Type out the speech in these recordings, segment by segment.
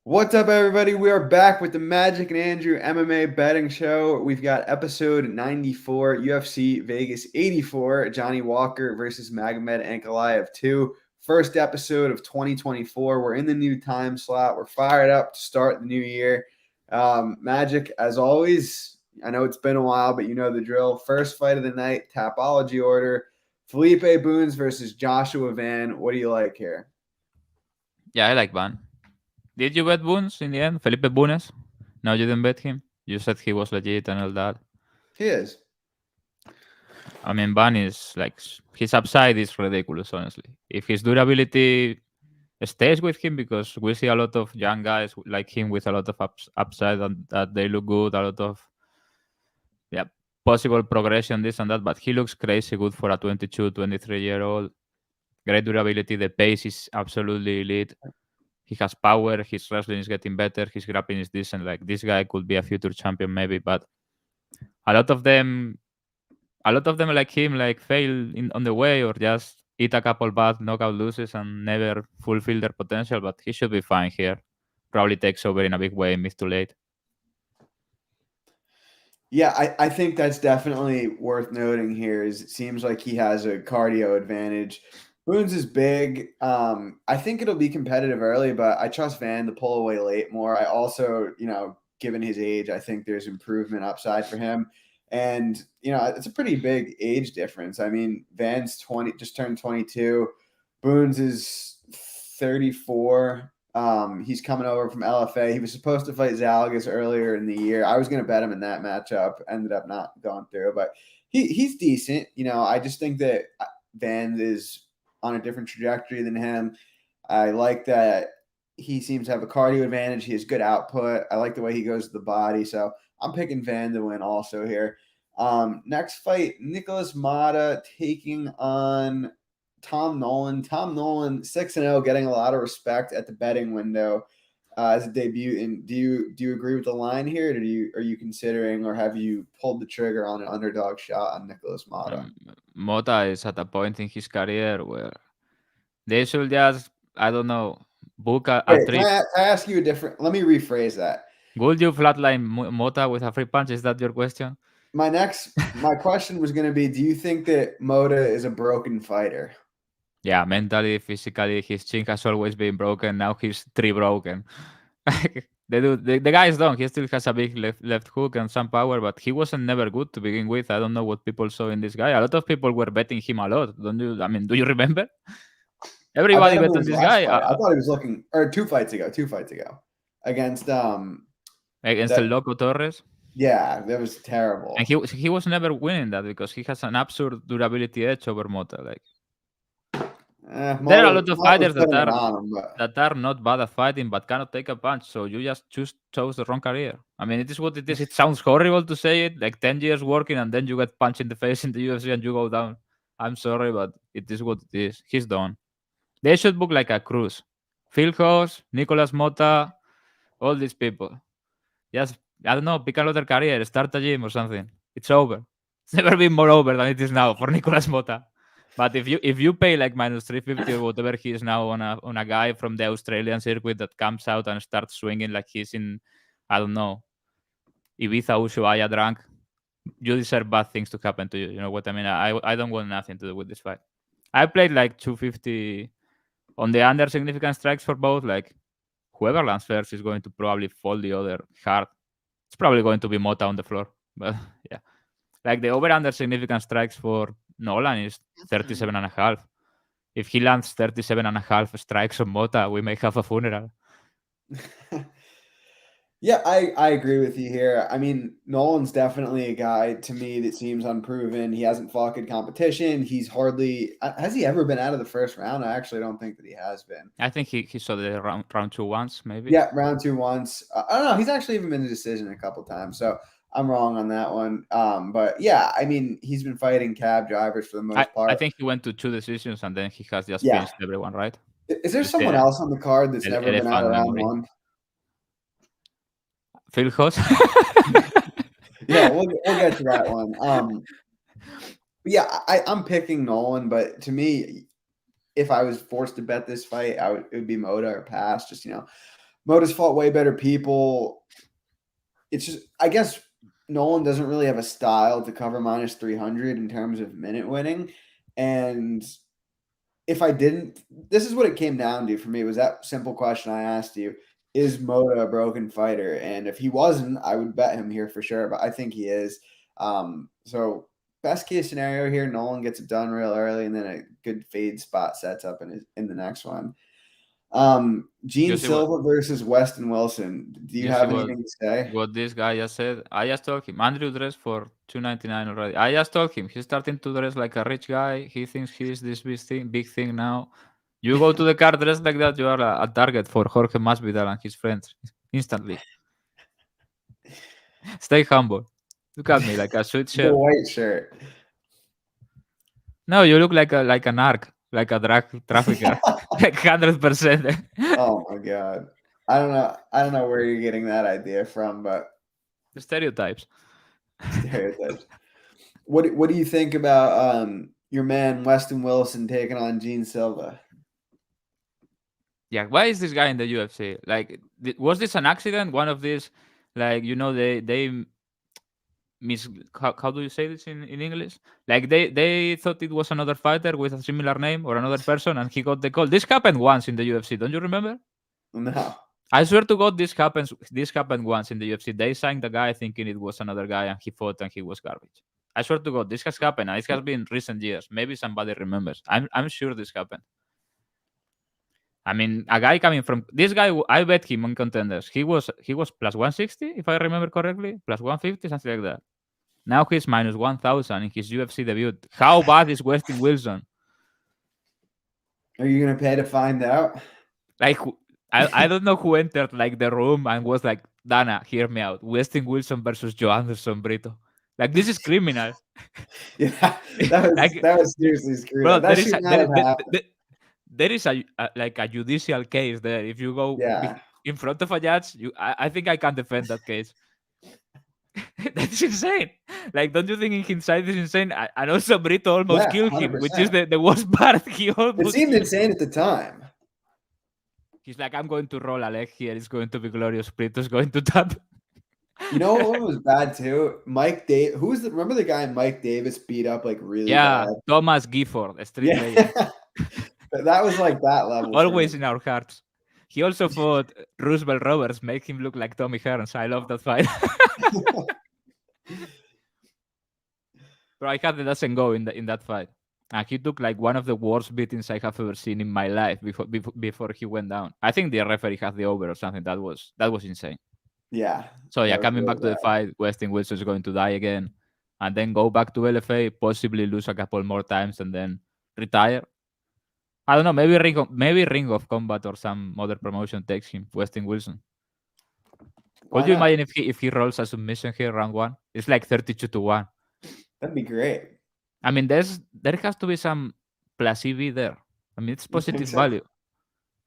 What's up, everybody? We are back with the Magic and Andrew MMA betting show. We've got episode 94, UFC Vegas 84, Johnny Walker versus Magomed Ankalaev 2. First episode of 2024. We're in the new time slot. We're fired up to start the new year. Magic, as always, I know it's been a while, but you know the drill. First fight of the night, Tapology order. Felipe Boons versus Joshua Van. What do you like here? Yeah, I like Van. Did you bet Boons in the end? Felipe Bunes? No, you didn't bet him. You said he was legit and all that. He is. I mean, Van is like his upside is ridiculous, honestly. If his durability stays with him, because we see a lot of young guys like him with a lot of upside and that they look good, a lot of yeah possible progression, this and that. But he looks crazy good for a 22, 23-year-old. Great durability. The pace is absolutely elite. He has power. His wrestling is getting better. His grappling is decent. Like this guy could be a future champion, maybe. But a lot of them, a lot of them like him, like fail on the way or just eat a couple bad knockout losses and never fulfill their potential. But he should be fine here. Probably takes over in a big way, mid to late. Yeah, I think that's definitely worth noting here. Is it seems like he has a cardio advantage. Boons is big. I think it'll be competitive early, but I trust Van to pull away late more. I also, given his age, I think there's improvement upside for him. And, it's a pretty big age difference. I mean, Van's 20, just turned 22. Boons is 34. He's coming over from LFA. He was supposed to fight Zalgas earlier in the year. I was going to bet him in that matchup. Ended up not going through, but he's decent. I just think that Van is on a different trajectory than him. I like that he seems to have a cardio advantage. He has good output. I like the way he goes to the body. So I'm picking Van to win also here. Next fight, Nicholas Moda taking on Tom Nolan. Tom Nolan, 6-0, getting a lot of respect at the betting window as a debut. And do you agree with the line here? Or are you considering or have you pulled the trigger on an underdog shot on Nicholas Moda? Moda is at a point in his career where they should just, I don't know, book a Wait, can trip. I ask you a different? Let me rephrase that. Would you flatline Mota with a free punch? Is that your question? My question was going to be: do you think that Moda is a broken fighter? Yeah, mentally, physically, his chin has always been broken. Now he's three broken. The guy is done. He still has a big left hook and some power, but he wasn't never good to begin with. I don't know what people saw in this guy. A lot of people were betting him a lot. Don't you? I mean, do you remember? I Everybody bet him bet in on his this last guy fight. I thought he was looking, or two fights ago, against against El that. Loco Torres. Yeah, that was terrible. And he was never winning that because he has an absurd durability edge over Mota. Like there are a lot of Moda's fighters putting it on him, but that are not bad at fighting but cannot take a punch. So you just chose the wrong career. I mean, it is what it is. It sounds horrible to say it, like 10 years working and then you get punched in the face in the UFC and you go down. I'm sorry, but it is what it is. He's done. They should book like a cruise. Phil Hoss, Nicolas Mota, all these people. Just, I don't know, pick another career, start a gym or something. It's over. It's never been more over than it is now for Nicolas Mota. But if you pay like minus 350 or whatever he is now on a guy from the Australian circuit that comes out and starts swinging like he's in, I don't know, Ibiza Ushuaia drunk, you deserve bad things to happen to you. You know what I mean? I don't want nothing to do with this fight. I played like 250 on the under significant strikes for both. Like whoever lands first is going to probably fall the other hard. It's probably going to be Mota on the floor. But yeah. Like the over under significant strikes for Nolan is 37.5. If he lands 37.5 strikes on Mota, we may have a funeral. yeah, I agree with you here. I mean, Nolan's definitely a guy to me that seems unproven. He hasn't fought good competition. He's hardly has he ever been out of the first round? I actually don't think that he has been. I think he saw the round two once, maybe. Yeah, round two once. I don't know. He's actually even been a decision a couple times, so I'm wrong on that one. But yeah, I mean, he's been fighting cab drivers for the most I part. think he went to two decisions and then he has just Yeah. finished everyone, right? Is there It's someone else on the card that's never been out elephant of round memory. one? Phil Hoss? Yeah, we'll get to that one. Yeah, I'm picking Nolan, but to me, if I was forced to bet this fight, it would be Moda or pass. Just Moda's fought way better people. It's just, I guess Nolan doesn't really have a style to cover minus 300 in terms of minute winning. And if I didn't, this is what it came down to for me, was that simple question I asked you. Is Moda a broken fighter? And if he wasn't, I would bet him here for sure, but I think he is. So best case scenario here, Nolan gets it done real early, and then a good fade spot sets up in the next one. Gene Silva versus Weston Wilson. Do you have anything to say? What this guy just said? I just told him Andrew dressed for $299 already. I just told him he's starting to dress like a rich guy. He thinks he's this big thing now. You go to the car dressed like that, you are a target for Jorge Masvidal and his friends instantly. Stay humble. Look at me, like a sweet shirt. The white shirt. No, you look like a narc, like a drug trafficker, like 100%. Oh my god, I don't know where you're getting that idea from, but The stereotypes. What do you think about your man Weston Wilson taking on Gene Silva? Yeah, why is this guy in the UFC? Like, was this an accident? One of these, like, they how do you say this in English? Like they thought it was another fighter with a similar name or another person, and he got the call. This happened once in the UFC. Don't you remember? No. I swear to God, this happened once in the UFC. They signed the guy thinking it was another guy, and he fought and he was garbage. I swear to God, this has happened, and it has been recent years. Maybe somebody remembers. I'm sure this happened. I mean, a guy coming from this guy, I bet him on contenders. He was plus 160, if I remember correctly, plus 150, something like that. Now he's minus 1,000 in his UFC debut. How bad is Weston Wilson? Are you gonna pay to find out? Like, I don't know who entered like the room and was like, Dana, hear me out. Weston Wilson versus Joe Anderson Brito. Like, this is criminal. Yeah, that was seriously screwed Bro, up. That should not have happened. There is a judicial case there. If you go in front of a judge, I think I can defend that case. That's insane. Like, don't you think in hindsight is insane? And also Brito almost killed him, 100%. which is the worst part. It seemed insane at the time. He's like, I'm going to roll a leg here. It's going to be glorious. Brito's going to tap. You know what was bad too? Mike Davis. Remember the guy Mike Davis beat up like really bad? Thomas Gifford, a street legend. That was like that level. Always in our hearts. He also fought Roosevelt Roberts, make him look like Tommy Hearns. I love that fight. Bro, I had the doesn't go in that fight. And he took like one of the worst beatings I have ever seen in my life before he went down. I think the referee had the over or something. That was insane. Yeah. So yeah, coming back to the fight, Weston Wilson is going to die again, and then go back to LFA, possibly lose a couple more times, and then retire. I don't know. Maybe Ring of Combat or some other promotion takes him, Weston Wilson. Could you imagine if he rolls a submission here round one? It's like 32-1. That'd be great. I mean, there has to be some placebo there. I mean, it's positive value.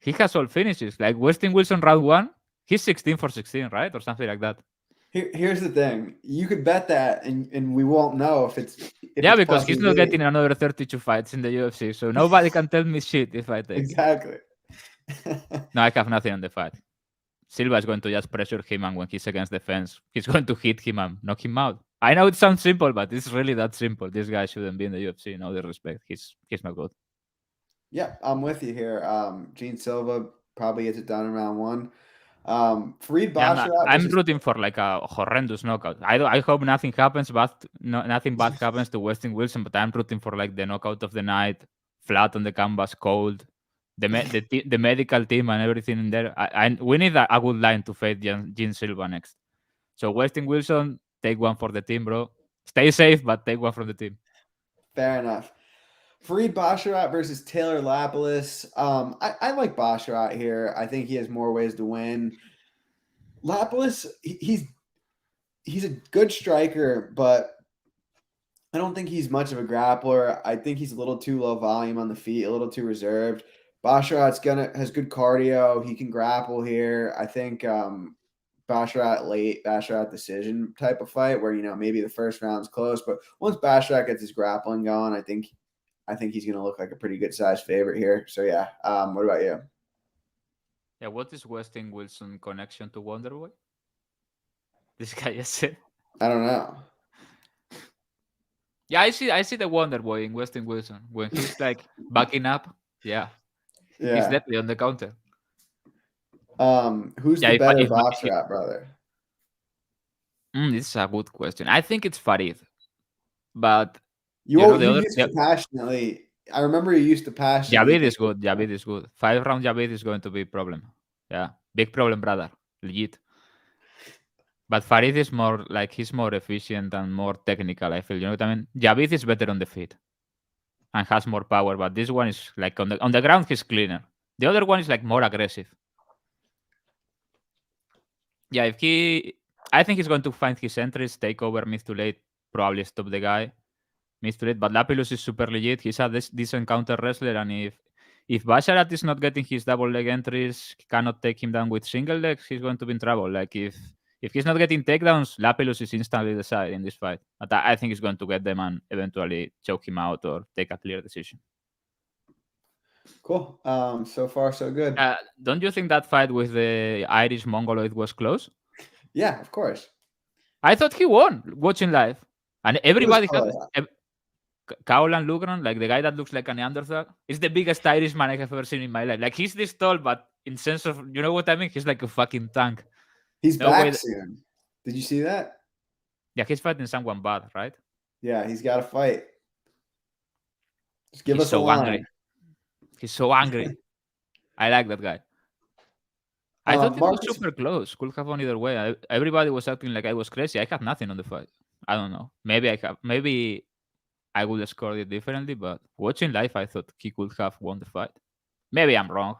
He has all finishes. Like Weston Wilson round one, he's 16 for 16, right? Or something like that. Here's the thing. You could bet that, and we won't know if it's... because he's not getting another 32 fights in the UFC, so nobody can tell me shit if I take. Exactly. No, I have nothing on the fight. Silva is going to just pressure him, and when he's against the fence, he's going to hit him and knock him out. I know it sounds simple, but it's really that simple. This guy shouldn't be in the UFC. In all the respect, he's not good. Yeah, I'm with you here. Gene Silva probably gets it done in round one. Fareed Basharat. I'm rooting for like a horrendous knockout. I hope nothing happens, but nothing bad happens to Weston Wilson. But I'm rooting for like the knockout of the night, flat on the canvas, cold. The medical team and everything in there. We need a good line to fade Gene Silva next. So Weston Wilson, take one for the team, bro. Stay safe, but take one from the team. Fair enough. Fareed Basharat versus Taylor Lapilus. I like Basharat here. I think he has more ways to win. Lapilus, he's a good striker, but I don't think he's much of a grappler. I think he's a little too low volume on the feet, a little too reserved. Basharat's has good cardio. He can grapple here. I think Basharat decision type of fight where, maybe the first round's close, but once Basharat gets his grappling going, I think he's going to look like a pretty good size favorite here. So yeah. What about you? Yeah, what is Westin Wilson connection to Wonderboy? This guy just said. I don't know. Yeah, I see the Wonderboy in Westin Wilson when he's like backing up. Yeah, he's Yeah. definitely on the counter. Who's Yeah, the better if Basharat brother? this is a good question. I think it's Farid, but You the you other used to passionately. I remember you used to passionately Javid think. is good. Javid is good. 5 round Javid is going to be a problem. Yeah, big problem, brother. Legit. But Farid is more like he's more efficient and more technical. I feel you know what I mean. Javid is better on the feet and has more power, but this one is like on the ground he's cleaner. The other one is like more aggressive. Yeah, I think he's going to find his entries, take over mid to late, probably stop the guy mid to late. But Lapilus is super legit. He's a decent counter wrestler, and if Basharat is not getting his double leg entries, cannot take him down with single legs, he's going to be in trouble. Like if he's not getting takedowns, Lapilus is instantly the side in this fight. But I think he's going to get them and eventually choke him out or take a clear decision. Cool. So far so good. Don't you think that fight with the Irish Mongoloid was close? Yeah, of course. I thought he won watching live. And It was everybody close. Kaulan Lugran, like the guy that looks like a Neanderthal, is the biggest Irishman I have ever seen in my life. Like he's this tall, but in sense of you know what I mean? He's like a fucking tank. He's No back way. soon. Did you see that? Yeah, he's fighting someone bad, right? Yeah, he's got to fight. Just give He's us a so line. angry. He's so angry. I like that guy. I thought it was super close. Could have gone either way. Everybody was acting like I was crazy. I had nothing on the fight. I don't know. Maybe I would have scored it differently, but watching live, I thought he could have won the fight. Maybe I'm wrong.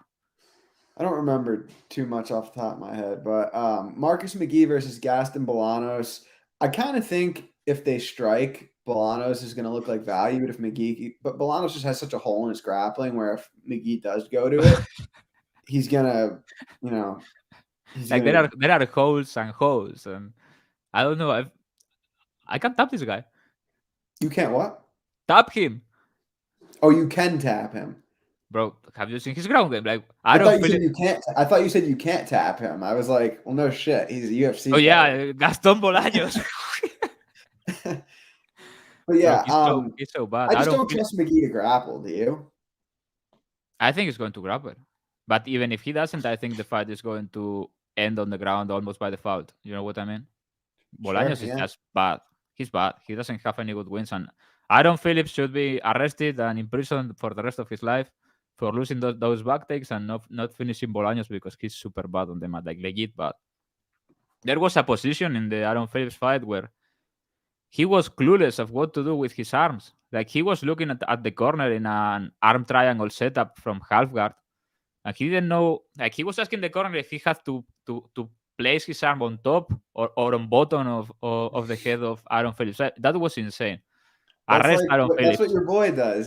I don't remember too much off the top of my head, but Marcus McGee versus Gaston Balanos. I kind of think if they strike, Balanos is going to look like value, but Balanos just has such a hole in his grappling where if McGee does go to it, he's gonna, you know, like there are holes and holes, and I don't know. I can't tap this guy. You can't what? Tap him. Oh, you can tap him. Bro, have you seen his ground game? Like I thought you said you can't tap him. I was like, well, no shit. He's a UFC. Oh yeah, Gaston Bolaños. But yeah, no, he's so bad. I just don't trust McGee to grapple. Do you? I think he's going to grapple, but even if he doesn't, I think the fight is going to end on the ground almost by default. You know what I mean? Bolaños is just bad. He's bad. He doesn't have any good wins, and Aaron Phillips should be arrested and imprisoned for the rest of his life for losing those back takes and not finishing Bolaños because he's super bad on the mat, like legit bad. There was a position in the Aaron Phillips fight where he was clueless of what to do with his arms. Like he was looking at the corner in an arm triangle setup from half guard, and he didn't know. Like he was asking the corner if he had to place his arm on top or on bottom of the head of Aaron Phillips. That was insane. Arrest Aaron Phillips. That's what your boy does.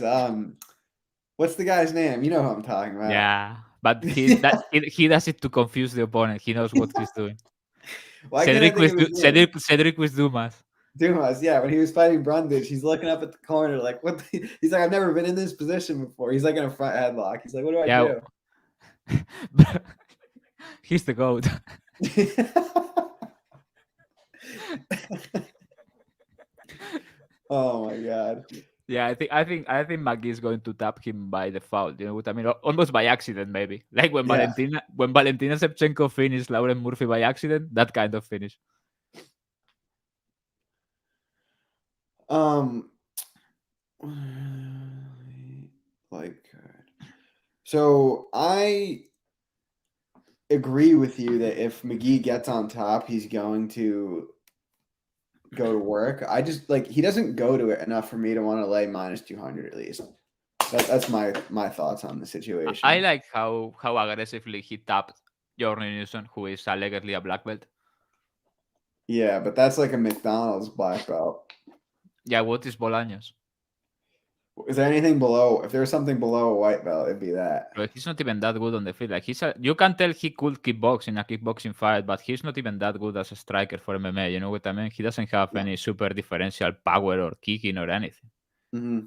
What's the guy's name? You know who I'm talking about. Yeah, but he does it to confuse the opponent. He knows what he's doing. Cedric with Dumas. Dumas, yeah. When he was fighting Brundage, he's looking up at the corner like, "What?" He's like, "I've never been in this position before." He's like in a front headlock. He's like, "What do I do?" He's the GOAT. Oh my god. Yeah, I think McGee is going to tap him by default. You know what I mean? Almost by accident, maybe. Like when Valentina Shevchenko finished Lauren Murphy by accident, that kind of finish. So I agree with you that if McGee gets on top, he's going to go to work. I just he doesn't go to it enough for me to want to lay minus 200 at least. That's my thoughts on the situation. I like how aggressively he tapped Jordan Newsom, who is allegedly a black belt. Yeah, but that's like a McDonald's black belt. Yeah, what is Bolaños? Is there anything below? If there's something below a white belt, it'd be that. But he's not even that good on the field. Like you can tell he could kickbox in a kickboxing fight, but he's not even that good as a striker for MMA. You know what I mean? He doesn't have any super differential power or kicking or anything. Mm-hmm.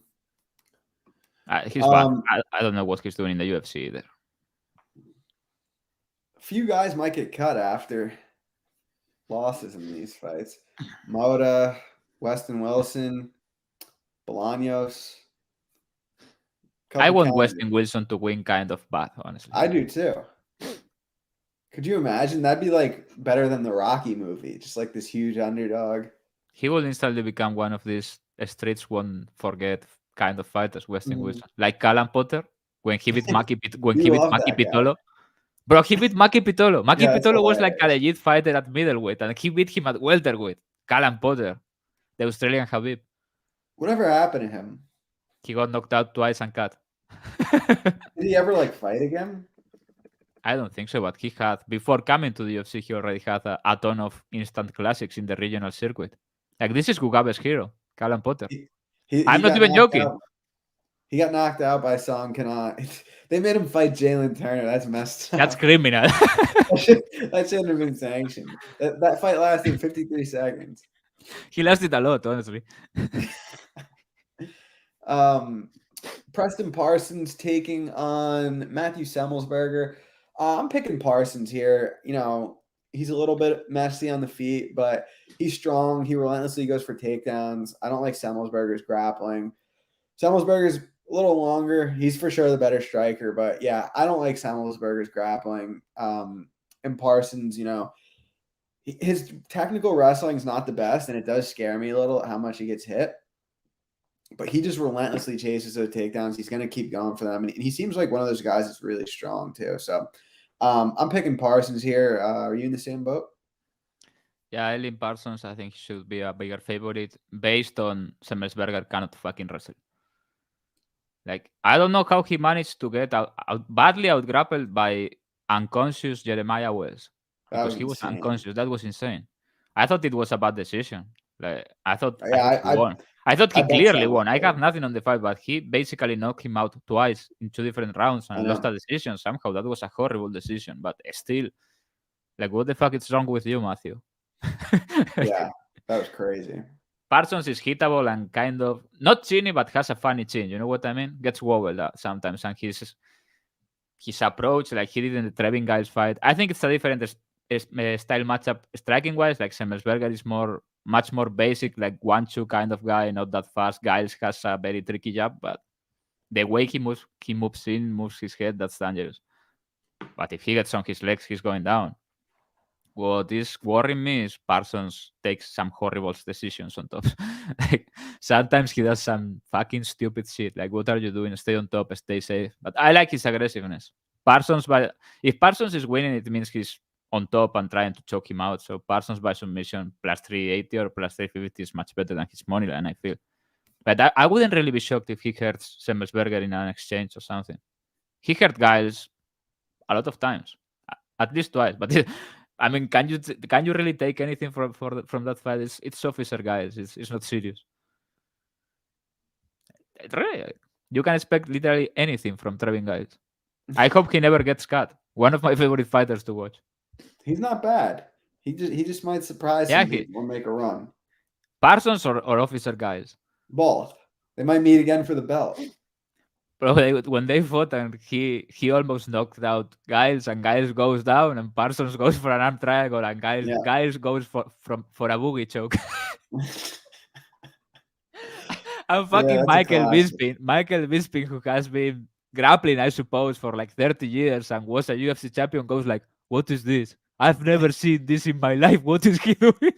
He's bad. I don't know what he's doing in the UFC either. few guys might get cut after losses in these fights. Moda, Weston Wilson, Balanos. I Couple want counters. Weston Wilson to win kind of bad, honestly. I do too. Could you imagine? That'd be like better than the Rocky movie, just like this huge underdog. He will instantly become one of these streets won't forget kind of fighters, Weston Mhm. Wilson. Like Callan Potter when he beat when You he beat love Maki that guy. Pitolo. Bro, he beat Maki Pitolo. Maki Yeah, it's Pitolo was like a hilarious. legit fighter at middleweight, and he beat him at welterweight. Callan Potter, the Australian Habib. Whatever happened to him? He got knocked out twice and cut. Did he ever like fight again? I don't think so, but he had, before coming to the UFC, he already had a ton of instant classics in the regional circuit. Like, this is Gugabe's hero, Callan Potter. He I'm not got even knocked joking. out. He got knocked out by Song Kana. They made him fight Jalen Turner. That's messed up. That's criminal. That shouldn't have been sanctioned. That fight lasted 53 seconds. He lasted a lot, honestly. Preston Parsons taking on Matthew Semmelsberger. I'm picking Parsons here. You know, he's a little bit messy on the feet, but he's strong. He relentlessly goes for takedowns. I don't like Semmelsberger's grappling. Semmelsberger's a little longer. He's for sure the better striker, but yeah, I don't like Semmelsberger's grappling. And Parsons, you know, his technical wrestling is not the best, and it does scare me a little how much he gets hit. But he just relentlessly chases those takedowns. He's going to keep going for them, and he seems like one of those guys that's really strong too. So I'm picking Parsons here. Are you in the same boat? Yeah, I lean Parsons. I think he should be a bigger favorite based on Semmelsberger cannot fucking wrestle. Like, I don't know how he managed to get badly out grappled by unconscious Jeremiah Wells. Because he was insane. unconscious. That was insane. I thought it was a bad decision. Like, I thought he won. I thought he clearly won. I have nothing on the fight, but he basically knocked him out twice in 2 different rounds and lost a decision somehow. That was a horrible decision, but still, like, what the fuck is wrong with you, Matthew? Yeah, that was crazy. Parsons is hittable and kind of not chinny, but has a funny chin. You know what I mean? Gets wobbled sometimes, and his approach, like he did in the Trevin Giles fight, I think it's a different style matchup striking wise. Like Semmelsberger is much more basic, like 1-2 kind of guy, not that fast. Giles has a very tricky jab, but the way he moves his head, that's dangerous. But if he gets on his legs, he's going down. What is worrying me is Parsons takes some horrible decisions on top. Like sometimes he does some fucking stupid shit. Like, what are you doing? Stay on top, stay safe. But I like his aggressiveness. If Parsons is winning, it means he's on top and trying to choke him out. So Parsons by submission plus 380 or plus 350 is much better than his money line, I feel. But I wouldn't really be shocked if he hurts Semmelsberger in an exchange or something. He hurt Giles a lot of times, at least twice. But I mean, can you really take anything from that fight? It's officer guys. It's not serious. Really, you can expect literally anything from Trevin Giles. I hope he never gets cut. One of my favorite fighters to watch. He's not bad. He just might surprise some people or make a run. Parsons or officer guys? Both. They might meet again for the belt. Bro, when they fought and he almost knocked out Giles and Giles goes down and Parsons goes for an arm triangle and Giles goes for a boogie choke. And fucking Michael Bisping, who has been grappling, I suppose, for like 30 years and was a UFC champion, goes like, what is this? I've never seen this in my life. What is he doing?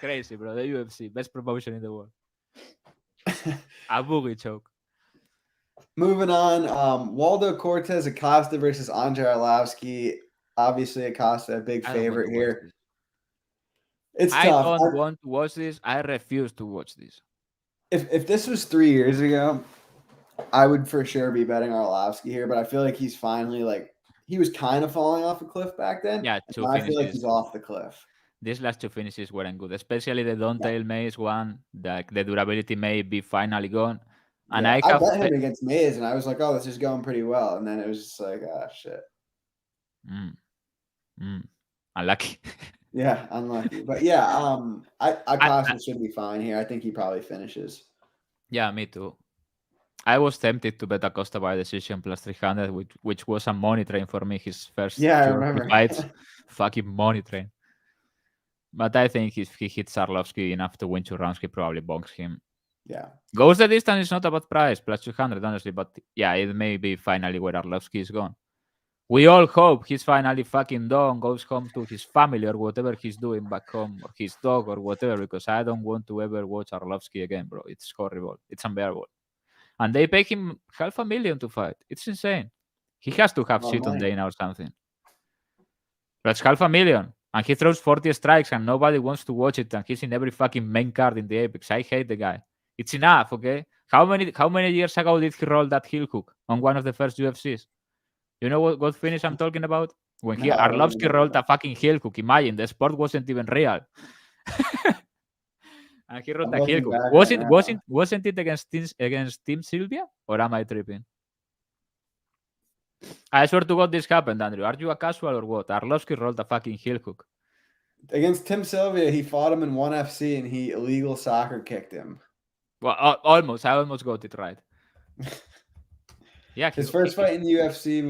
Crazy, bro. The UFC, best promotion in the world. A boogie choke. Moving on, Waldo Cortez Acosta versus Andre Arlovski. Obviously, Acosta a big favorite here. It's tough. I don't want to watch this. I refuse to watch this. If this was 3 years ago, I would for sure be betting Arlovski here. But I feel like he's finally he was kind of falling off a cliff back then. Yeah, I feel like he's off the cliff. These last 2 finishes weren't good, especially the Dontail Mays one. The durability may be finally gone. And I bet him against Mays, and I was like, "Oh, this is going pretty well." And then it was just like, "Ah, shit." Unlucky. Yeah, unlucky. But yeah, Acosta should be fine here. I think he probably finishes. Yeah, me too. I was tempted to bet a Costa by decision plus 300, which was a money train for me. His first Yeah, I two remember. fights, fucking money train. But I think if he hits Arlovski enough to win 2 rounds, he probably bonks him. Yeah. Goes the distance is not a bad price, plus 200, honestly. But yeah, it may be finally where Arlovski is gone. We all hope he's finally fucking done, goes home to his family or whatever he's doing back home, or his dog or whatever, because I don't want to ever watch Arlovski again, bro. It's horrible. It's unbearable. And they pay him $500,000 to fight. It's insane. He has to have shit on Dana or something. That's $500,000. And he throws 40 strikes and nobody wants to watch it. And he's in every fucking main card in the Apex. I hate the guy. It's enough, okay? How many years ago did he roll that heel hook on one of the first UFCs? You know what finish I'm talking about? When Arlovski rolled a fucking heel hook. Imagine, the sport wasn't even real. And he rolled a heel hook. Wasn't it against Team Silvia? Or am I tripping? I swear to God this happened, Andrew. Are you a casual or what? Arlovski rolled a fucking heel hook. Against Tim Sylvia, he fought him in ONE FC and he illegal soccer kicked him. Well, almost. I almost got it right. Yeah, his first fight in the UFC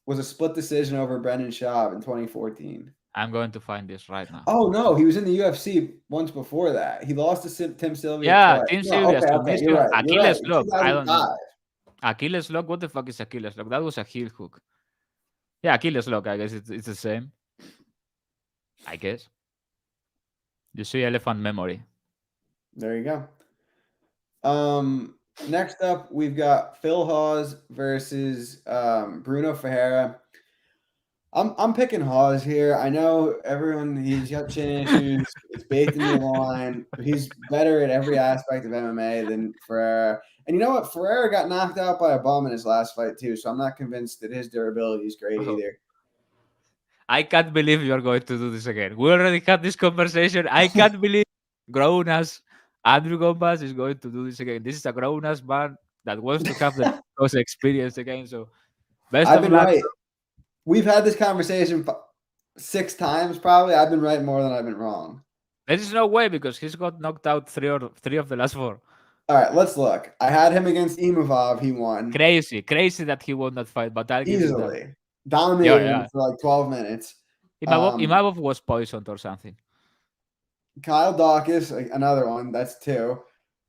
was a split decision over Brendan Schaub in 2014. I'm going to find this right now. Oh no, he was in the UFC once before that. He lost to Tim Sylvia. Yeah, Tim Sylvia. Okay, you're right. Achilles lock. I don't know. Achilles lock. What the fuck is Achilles lock? That was a heel hook. Yeah, Achilles lock. I guess it's the same. I guess. You see elephant memory. There you go. Next up, we've got Phil Hawes versus Bruno Ferrara. I'm picking Hawes here. I know he's got chin issues. It's baked in the line. But he's better at every aspect of MMA than Ferrara. And you know what? Ferrara got knocked out by a bum in his last fight too, so I'm not convinced that his durability is great either. I can't believe you're going to do this again. We already had this conversation. I can't believe grown-ass Andrew Gombas is going to do this again. This is a grown-ass man that wants to have the close experience again. So, best of luck. Right. We've had this conversation 6 times probably. I've been right more than I've been wrong. There is no way because he's got knocked out three of the last 4. All right, let's look. I had him against Imavov. He won. Crazy that he won that fight, but I'll give easily dominated him for like 12 minutes. Imavov was poisoned or something. Kyle Dawkins, another one. That's 2.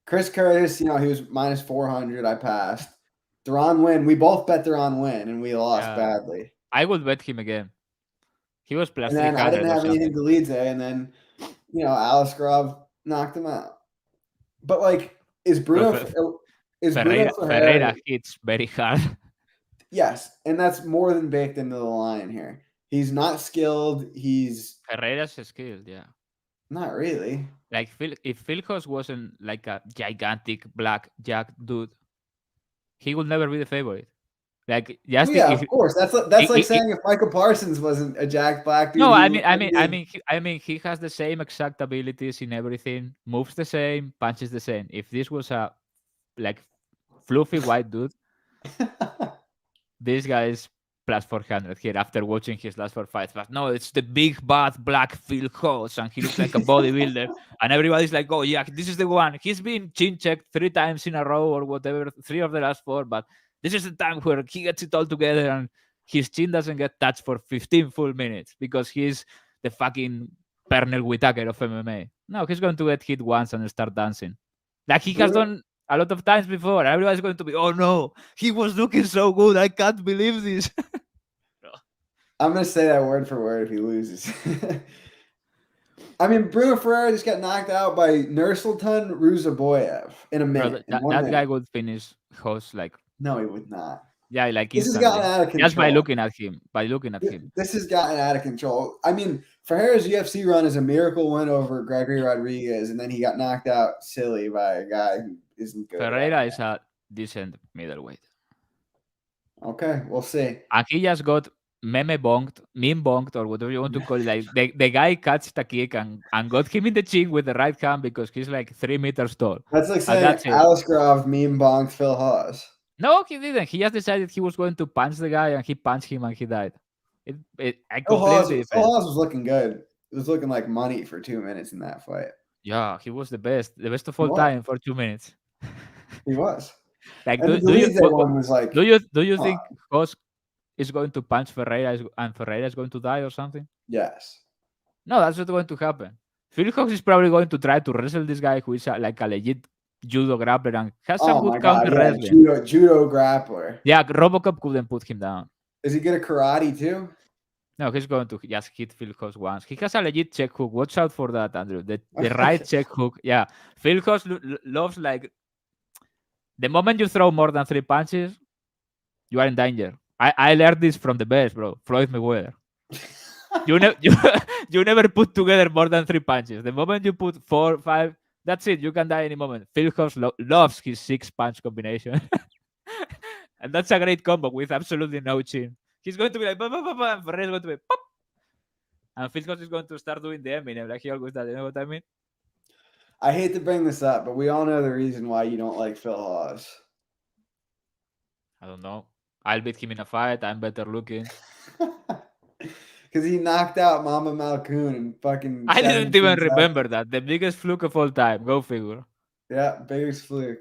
Chris Curtis, he was minus 400. I passed. Deron Win. We both bet Deron Win, and we lost badly. I would bet him again. He was plus 300. I didn't have anything to lead today, and then Alice Grove knocked him out. But like, is Bruno Ferreira hits very hard? Yes, and that's more than baked into the line here. He's not skilled. Ferreira's skilled, yeah. Not really. Like if Phil Hawes wasn't like a gigantic black jack dude, he would never be the favorite. Like of course. That's like saying if Michael Parsons wasn't a jack black dude. No, I mean he has the same exact abilities in everything, moves the same, punches the same. If this was a like fluffy white dude, this guy is plus 400 here after watching his last 4 fights. But no, it's the big bad black Phil Hawes, and he looks like a bodybuilder, and everybody's like, oh yeah, this is the one. He's been chin checked 3 times in a row or whatever, 3 of the last 4, but this is the time where he gets it all together and his chin doesn't get touched for 15 full minutes because he's the fucking Pernell Whitaker of MMA. No, he's going to get hit once and start dancing. Like he has done a lot of times before. Everybody's going to be, oh no, he was looking so good. I can't believe this. I'm going to say that word for word if he loses. I mean, Bruno Ferrara just got knocked out by Nursultan Ruzaboyev in a minute. Bro, that guy would finish Hawes like... No, he would not. Yeah, like this has gotten out of control. Just by looking at him. This has gotten out of control. I mean, Ferrara's UFC run is a miracle win over Gregory Rodriguez, and then he got knocked out silly by a guy who isn't good. Ferreira is a decent middleweight. Okay, we'll see. And he just got meme bonked, or whatever you want to call it. Like the guy catched a kick and got him in the chin with the right hand because he's like 3 meters tall. That's like saying Alice Grove meme bonked Phil Hawes. No, he didn't. He just decided he was going to punch the guy, and he punched him, and he died. Phil Hawes was looking good. It was looking like money for 2 minutes in that fight. Yeah, he was the best of all time for 2 minutes. He was. Like, And the do you Delize one was like, do you come think on. Hoss is going to punch Ferreira and Ferreira is going to die or something? Yes. No, that's not going to happen. Phil Hawks is probably going to try to wrestle this guy who is like a legit judo grappler and has some Oh my good God. counter Yeah. wrestling. Judo grappler. Yeah, Robocop couldn't put him down. Is he good at karate too? No, he's going to just hit Phil Hawks once. He has a legit check hook. Watch out for that, Andrew. The right check hook. Yeah. Phil Hawks loves like the moment you throw more than 3 punches, you are in danger. I learned this from the best, bro. Floyd Mayweather. You never put together more than 3 punches. The moment you put 4, 5, that's it. You can die any moment. Phil Hawks loves his 6-punch combination. And that's a great combo with absolutely no chin. He's going to be like, bah, bah, bah, bah, and Ferrer is going to be, pop. And Phil Hawks is going to start doing the Eminem like he always does. You know what I mean? I hate to bring this up, but we all know the reason why you don't like Phil Hawes. I don't know. I'll beat him in a fight. I'm better looking. Because he knocked out Mama Malkoon and fucking. I didn't even 17 remember seconds. that. The biggest fluke of all time. Go figure. Yeah, biggest fluke.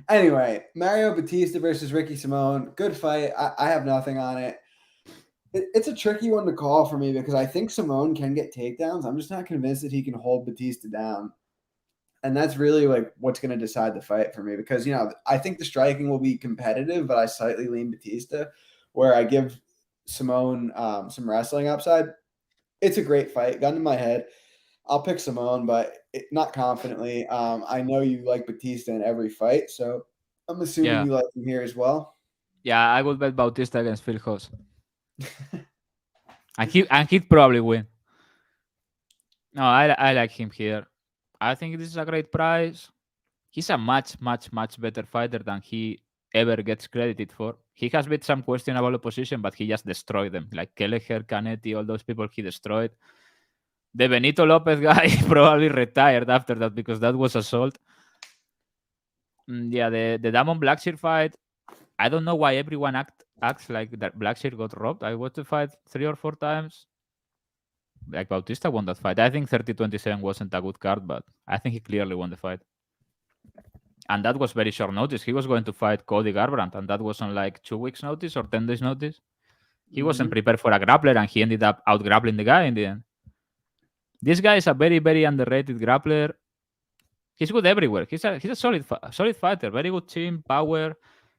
Anyway, Mario Batista versus Ricky Simone. Good fight. I have nothing on it. It's a tricky one to call for me because I think Simone can get takedowns. I'm just not convinced that he can hold Batista down. And that's really like what's going to decide the fight for me because, I think the striking will be competitive, but I slightly lean Batista where I give Simone some wrestling upside. It's a great fight. Gun to my head. I'll pick Simone, but not confidently. I know you like Batista in every fight, so I'm assuming you like him here as well. Yeah, I would bet Bautista against Phil Hawes. and he'd probably win. No, I like him here. I think this is a great price. He's a much, much, much better fighter than he ever gets credited for. He has beat some questionable opposition, but he just destroyed them. Like Kelleher, Canetti, all those people he destroyed. The Benito Lopez guy probably retired after that because that was assault. Yeah, the Damon Blackshear fight. I don't know why everyone acts like that Blackshear got robbed. I watched the fight 3 or 4 times. Like Bautista won that fight. I think 30-27 wasn't a good card, but I think he clearly won the fight. And that was very short notice. He was going to fight Cody Garbrandt, and that was on like 2 weeks' notice or 10 days' notice. He wasn't prepared for a grappler, and he ended up out grappling the guy in the end. This guy is a very, very underrated grappler. He's good everywhere. He's a solid fighter. Very good chin, power,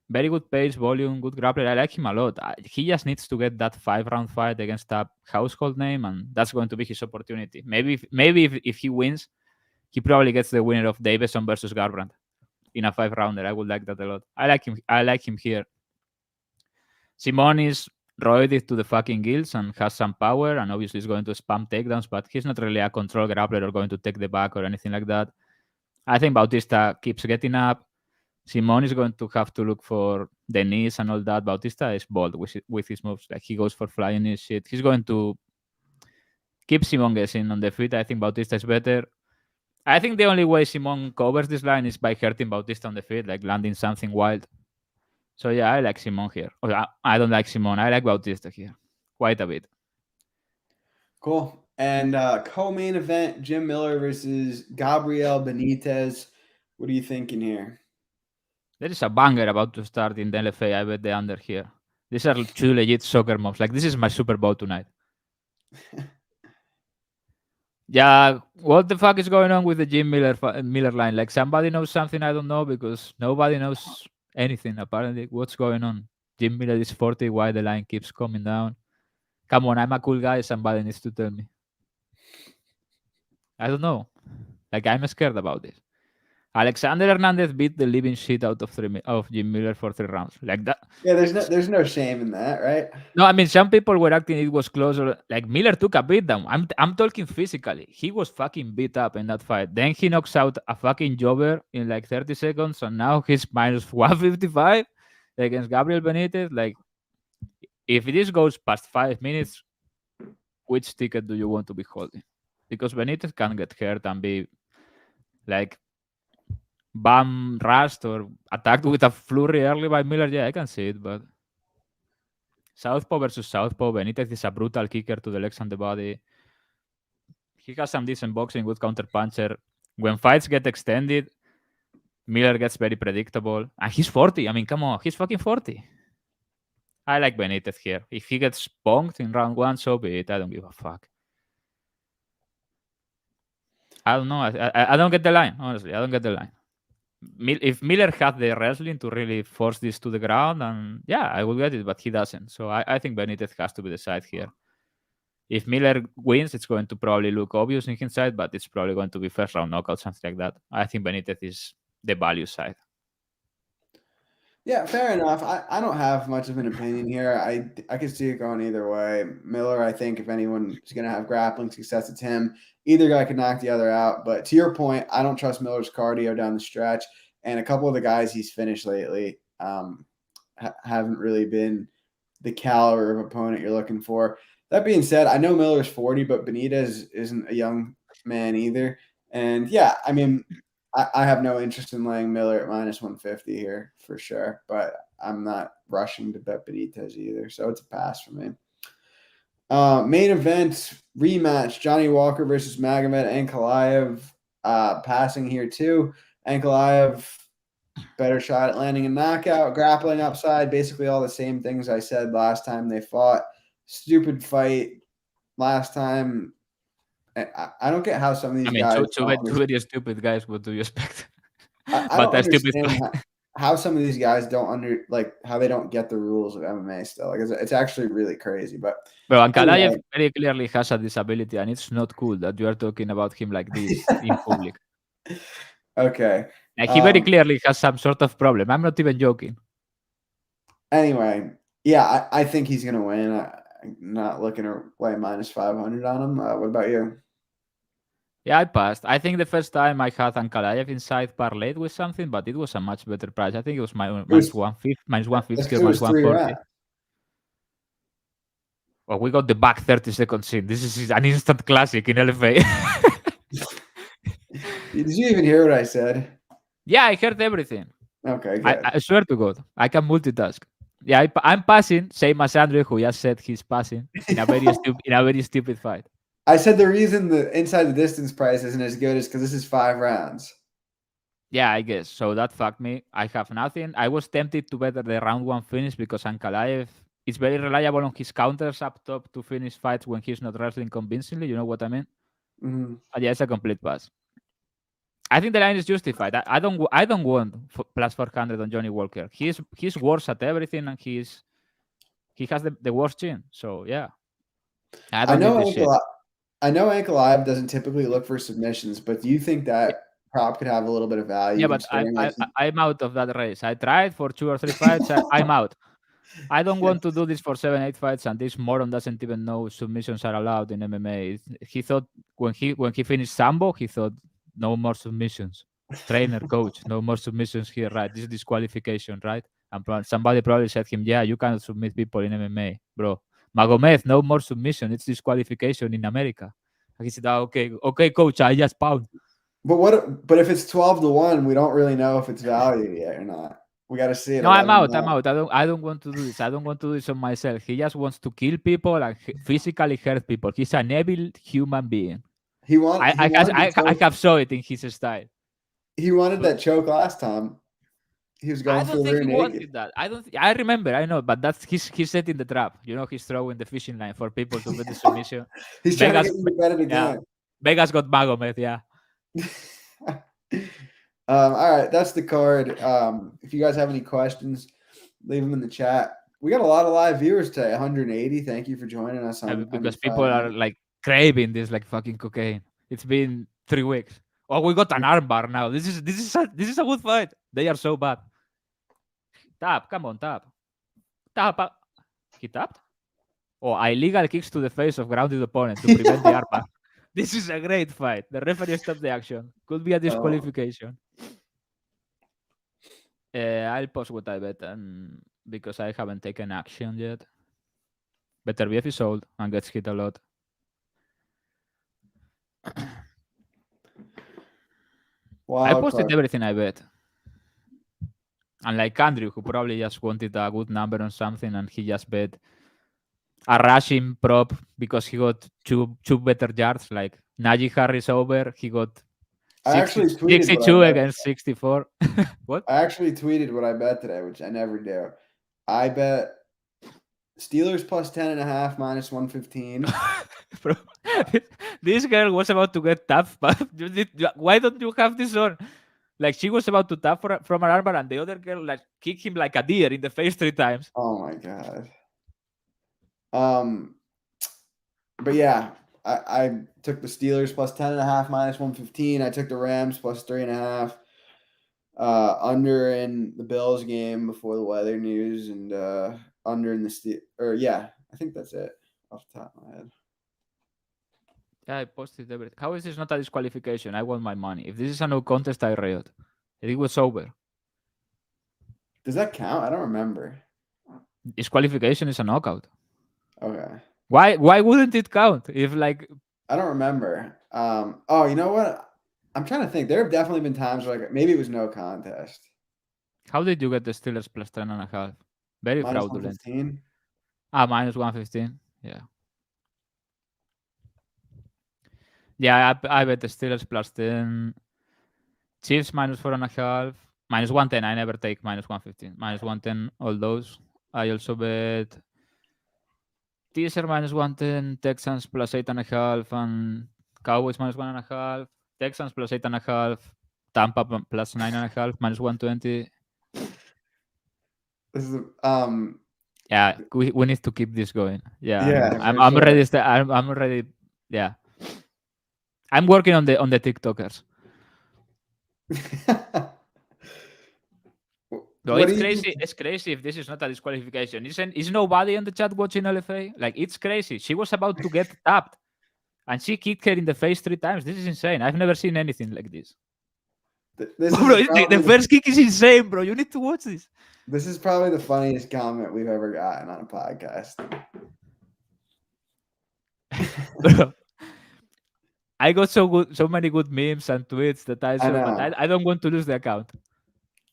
very good pace, volume, good grappler. I like him a lot. He just needs to get that 5-round fight against a household name, and that's going to be his opportunity. Maybe if he wins, he probably gets the winner of Davison versus Garbrandt in a 5-rounder. I would like that a lot. I like him here. Simone is roided to the fucking gills and has some power, and obviously is going to spam takedowns, but he's not really a control grappler or going to take the back or anything like that. I think Bautista keeps getting up. Simone is going to have to look for the knees and all that. Bautista is bold with his moves. Like, he goes for flying his shit. He's going to keep Simone guessing on the feet. I think Bautista is better. I think the only way Simone covers this line is by hurting Bautista on the feet, like landing something wild. So yeah, I like Simone here. I don't like Simone. I like Bautista here quite a bit. Cool. And co-main event, Jim Miller versus Gabriel Benitez. What are you thinking here? There is a banger about to start in the LFA. I bet the under here. These are 2 legit soccer mobs. Like, this is my Super Bowl tonight. Yeah, what the fuck is going on with the Jim Miller line? Like, somebody knows something I don't know because nobody knows anything, apparently. What's going on? Jim Miller is 40. Why the line keeps coming down? Come on, I'm a cool guy. Somebody needs to tell me. I don't know. Like, I'm scared about this. Alexander Hernandez beat the living shit out of Jim Miller for 3 rounds. Like that. Yeah, there's no shame in that, right? No, I mean, some people were acting it was closer. Like, Miller took a beat down. I'm talking physically. He was fucking beat up in that fight. Then he knocks out a fucking jobber in like 30 seconds, and now he's minus 155 against Gabriel Benitez. Like, if this goes past 5 minutes, which ticket do you want to be holding? Because Benitez can get hurt and be like bam rushed or attacked with a flurry early by Miller. Yeah, I can see it, but Southpaw versus Southpaw. Benitez is a brutal kicker to the legs and the body. He has some decent boxing, good counter puncher. When fights get extended, Miller gets very predictable. And he's 40. I mean, come on. He's fucking 40. I like Benitez here. If he gets bonked in round 1, so be it. I don't give a fuck. I don't know. I don't get the line, honestly. I don't get the line. If Miller had the wrestling to really force this to the ground, and yeah, I would get it, but he doesn't. So I think Benitez has to be the side here. If Miller wins, it's going to probably look obvious in his side, but it's probably going to be first round knockout, something like that. I think Benitez is the value side. Yeah, fair enough. I don't have much of an opinion here. I could see it going either way. Miller, I think if anyone is going to have grappling success, it's him. Either guy could knock the other out. But to your point, I don't trust Miller's cardio down the stretch. And a couple of the guys he's finished lately haven't really been the caliber of opponent you're looking for. That being said, I know Miller's 40, but Benitez isn't a young man either. And yeah, I mean, I have no interest in laying Miller at minus 150 here for sure, but I'm not rushing to bet Benitez either. So it's a pass for me. Main event rematch, Johnny Walker versus Magomed Ankalaev. Passing here too. Ankalaev, better shot at landing a knockout, grappling upside, basically all the same things I said last time they fought. Stupid fight last time. I don't get how some of these guys. Two very stupid guys. What do you expect? I don't understand how some of these guys don't how they don't get the rules of MMA still. Like it's actually really crazy. But Ankalaev very clearly has a disability, and it's not cool that you are talking about him like this in public. Okay. Like he very clearly has some sort of problem. I'm not even joking. Anyway, yeah, I think he's gonna win. I'm not looking to lay minus 500 on him. What about you? Yeah, I passed. I think the first time I had Ankalaev inside parlayed with something, but it was a much better price. I think it was minus 150 or minus 140. Well, we got the back 30 seconds in. This is an instant classic in LFA. Did you even hear what I said? Yeah, I heard everything. Okay, good. I swear to God, I can multitask. Yeah, I'm passing, same as Andrew, who just said he's passing in a very stupid fight. I said the reason the inside the distance price isn't as good is because this is 5 rounds. Yeah, I guess. So that fucked me. I have nothing. I was tempted to bet the round 1 finish because Ankalaev is very reliable on his counters up top to finish fights when he's not wrestling convincingly. You know what I mean? Mm-hmm. But yeah, it's a complete pass. I think the line is justified. I don't want plus 400 on Johnny Walker. He's worse at everything, and he has the worst chin. So yeah, I know Ankalaev doesn't typically look for submissions, but do you think that prop could have a little bit of value? Yeah, but I'm out of that race. I tried for 2 or 3 fights. I'm out. I don't want to do this for 7-8 fights, and this moron doesn't even know submissions are allowed in MMA. He thought when he finished Sambo, he thought no more submissions. Trainer, coach, no more submissions here, right? This is disqualification, right? And somebody probably said him, yeah, you cannot submit people in MMA, bro. Magomed, no more submission. It's disqualification in America. And he said, okay, coach, I just pound. But if it's 12-1, we don't really know if it's value yet or not. We got to see it. No, I'm out. I don't want to do this. I don't want to do this on myself. He just wants to kill people and physically hurt people. He's an evil human being. I have saw it in his style. He wanted that choke last time. He was going for he wanted that. I remember. I know, but that's he's setting the trap. You know, he's throwing the fishing line for people to get the submission. He's trying to get you to bet it again. Yeah. Vegas got Magomed, yeah. All right, that's the card. If you guys have any questions, leave them in the chat. We got a lot of live viewers today, 180. Thank you for joining us. Because people are like craving this like fucking cocaine. It's been 3 weeks. Oh, we got an armbar now. This is a good fight. They are so bad. Tap, come on, tap. He tapped? Oh, illegal kicks to the face of grounded opponent to prevent the armbar. This is a great fight. The referee stopped the action. Could be a disqualification. I'll post what I bet because I haven't taken action yet. Better BF is old and gets hit a lot. I posted everything I bet. Unlike Andrew, who probably just wanted a good number on something and he just bet a rushing prop because he got two better yards, like Najee Harris over. He got I actually tweeted 62 what I bet. against 64. What? I actually tweeted what I bet today, which I never do. I bet Steelers plus 10.5 minus 115. Bro, this girl was about to get tapped, but why don't you have this on? Like she was about to tap from her armbar, and the other girl like kicked him like a deer in the face 3 times. Oh my god. But yeah, I took the Steelers plus 10.5 minus 115. I took the Rams plus 3.5. Under in the Bills game before the weather news, and under in the I think that's it off the top of my head. Yeah, I posted everything. How is this not a disqualification? I want my money. If this is a no contest, I riot. It was over. Does that count? I don't remember. Disqualification is a knockout. Okay. Why wouldn't it count? If like I don't remember. Oh, you know what? I'm trying to think. There have definitely been times where like maybe it was no contest. How did you get the Steelers plus 10.5? Very Minus fraudulent. 115. Minus 115. Yeah. Yeah, I bet the Steelers plus 10. Chiefs minus 4.5. Minus 110. I never take minus 115. Minus 110, all those. I also bet Teaser minus 110, Texans plus 8.5, and Cowboys minus 1.5, Texans plus 8.5, Tampa plus 9.5, minus 120. This is Yeah, we need to keep this going. Yeah, Yeah, I'm for ready. I'm ready. Yeah, I'm working on the TikTokers. No, What it's do you crazy. think- It's crazy if this is not a disqualification. Is nobody on the chat watching LFA? Like, it's crazy. She was about to get tapped, and she kicked her in the face 3 times. This is insane. I've never seen anything like this. This is Bro, the probably first kick is insane, bro. You need to watch this. This is probably the funniest comment we've ever gotten on a podcast. Bro, I got so many good memes and tweets that I saw, but know. I don't want to lose the account.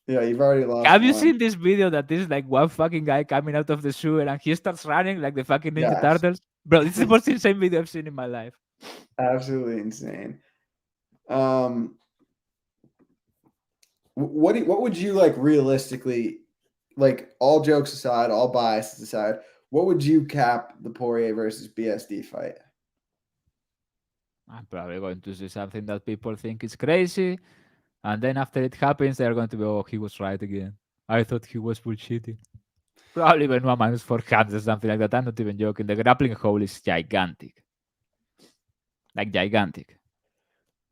Yeah, you've already lost. Have you one. seen this video that is like one fucking guy coming out of the sewer and he starts running like the fucking Ninja Yes. Turtles? Bro, this is the most insane video I've seen in my life. Absolutely insane. What would you like realistically, like all jokes aside, all biases aside, what would you cap the Poirier versus BSD fight? I'm probably going to see something that people think is crazy, and then after it happens, they're going to be, oh, he was right again. I thought he was bullshitting. Probably Benoit minus 400 or something like that. I'm not even joking. The grappling hole is gigantic. Like gigantic.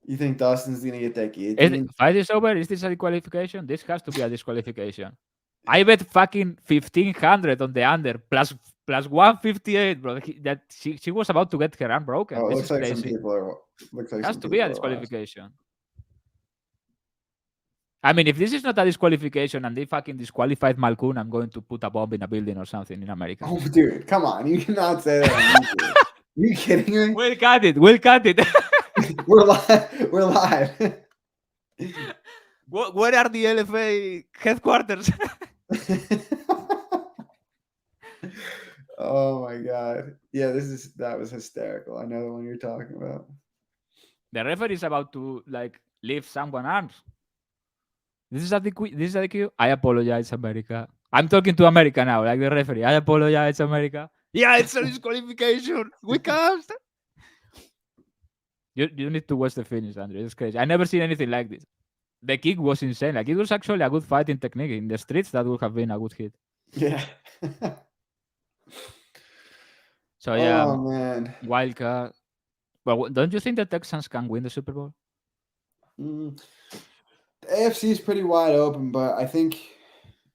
You think Dustin's gonna get that guillotine? Fight is over. Is this a disqualification? This has to be a disqualification. I bet fucking 1,500 on the under plus 158, bro. That she was about to get her arm broken. Oh, it This looks is like crazy. some people are. Looks like It has some to be a people are disqualification. I mean, if this is not a disqualification and they fucking disqualified Malkoun, I'm going to put a bomb in a building or something in America. Oh, dude, come on! You cannot say that. On YouTube. Are you kidding me? We'll cut it. We'll cut it. We're live. We're live. Where are the LFA headquarters? Oh my god! Yeah, that was hysterical. I know the one you're talking about. The referee is about to like leave someone's arms. This is a DQ. I apologize, America. I'm talking to America now, like the referee. I apologize, America. Yeah, it's a disqualification. We can't. You need to watch the finish, Andrew. It's crazy. I never seen anything like this. The kick was insane. Like it was actually a good fighting technique. In the streets, that would have been a good hit. Yeah. So yeah, Oh man. wildcard. Well, don't you think the Texans can win the Super Bowl? The AFC is pretty wide open, but I think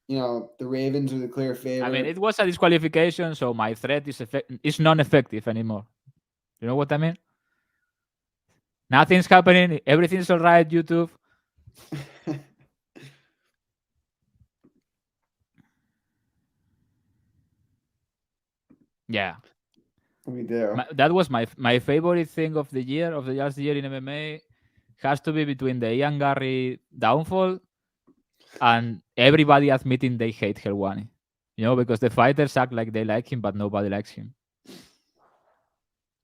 the Ravens are the clear favorite. I mean, it was a disqualification, so my threat is non-effective anymore. You know what I mean? Nothing's happening. Everything's all right, YouTube. Yeah. We do. That was my favorite thing of the last year in MMA. Has to be between the Ian Garry downfall and everybody admitting they hate Helwani. Because the fighters act like they like him, but nobody likes him.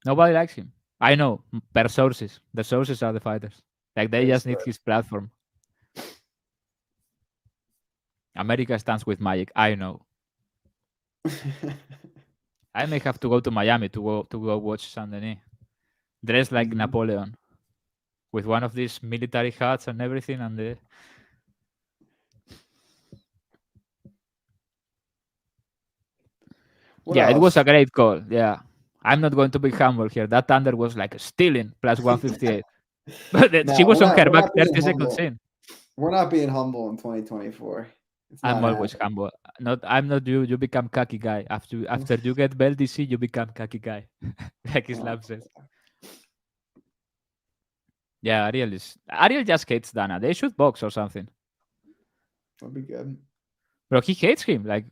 Nobody likes him. I know, per sources. The sources are the fighters. Like they just need his platform. America stands with magic. I know. I may have to go to Miami to go watch Saint Denis. Dressed like Napoleon, with one of these military hats and everything, and the. It was a great call. Yeah, I'm not going to be humble here. That Thunder was like stealing plus 158. But she was on her back 30 seconds in. We're not being humble in 2024. I'm always humble. I'm not you. You become cocky guy. After you get Bell DC, you become cocky guy. Like Islam says. Yeah, Ariel just hates Dana. They should box or something. That'd be good. Bro, he hates him. Like